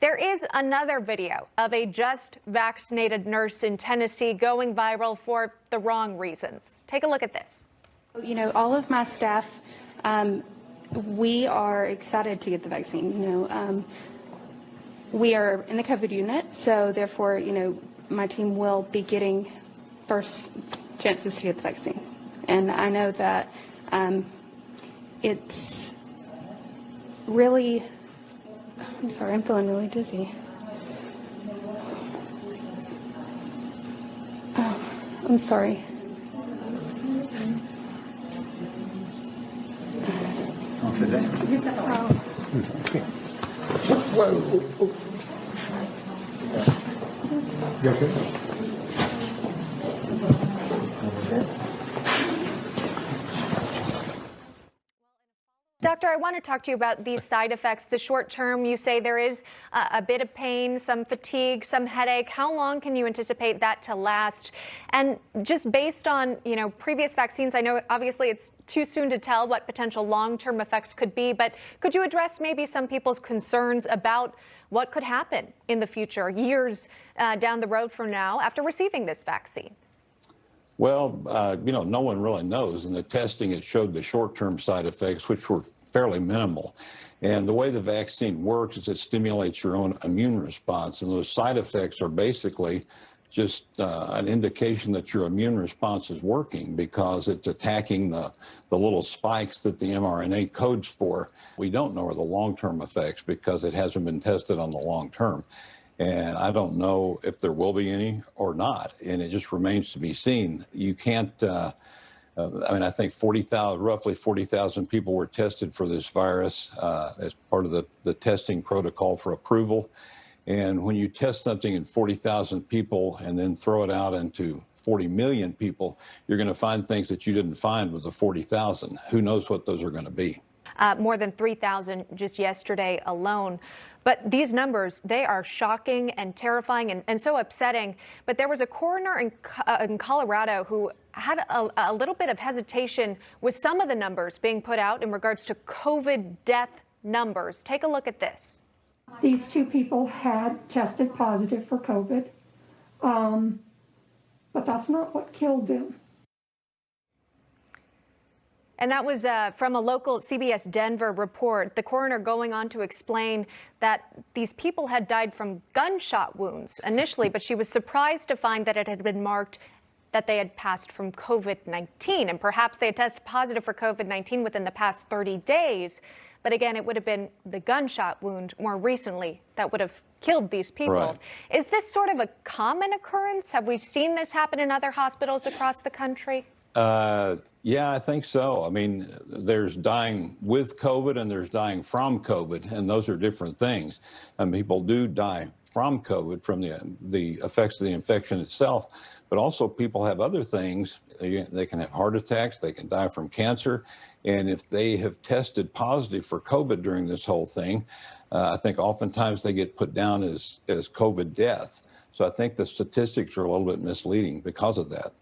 There is another video of a just vaccinated nurse in Tennessee going viral for the wrong reasons. Take a look at this. You know, all of my staff, we are excited to get the vaccine. We are in the COVID unit, so therefore, my team will be getting first chances to get the vaccine. And I know that it's really, I'm sorry, I'm feeling really dizzy. Oh, I'm sorry. I'll sit down. Whoa. You okay? Doctor, I want to talk to you about these side effects. The short term, you say there is a bit of pain, some fatigue, some headache. How long can you anticipate that to last? And just based on, previous vaccines, I know obviously it's too soon to tell what potential long-term effects could be, but could you address maybe some people's concerns about what could happen in the future, years down the road from now after receiving this vaccine? Well, no one really knows. In the testing, it showed the short-term side effects, which were fairly minimal. And the way the vaccine works is it stimulates your own immune response. And those side effects are basically just an indication that your immune response is working because it's attacking the little spikes that the mRNA codes for. We don't know are the long-term effects because it hasn't been tested on the long term. And I don't know if there will be any or not, and it just remains to be seen. You can't, I think roughly 40,000 people were tested for this virus as part of the testing protocol for approval. And when you test something in 40,000 people and then throw it out into 40 million people, you're going to find things that you didn't find with the 40,000. Who knows what those are going to be? More than 3,000 just yesterday alone. But these numbers, they are shocking and terrifying and so upsetting. But there was a coroner in Colorado who had a little bit of hesitation with some of the numbers being put out in regards to COVID death numbers. Take a look at this. These two people had tested positive for COVID, but that's not what killed them. And that was from a local CBS Denver report. The coroner going on to explain that these people had died from gunshot wounds initially, but she was surprised to find that it had been marked that they had passed from COVID-19. And perhaps they had tested positive for COVID-19 within the past 30 days. But again, it would have been the gunshot wound more recently that would have killed these people. Right. Is this sort of a common occurrence? Have we seen this happen in other hospitals across the country? Yeah, I think so. I mean, there's dying with COVID and there's dying from COVID, and those are different things. And people do die from COVID, from the effects of the infection itself, but also people have other things. They can have heart attacks, they can die from cancer, and if they have tested positive for COVID during this whole thing, I think oftentimes they get put down as COVID deaths. So I think the statistics are a little bit misleading because of that.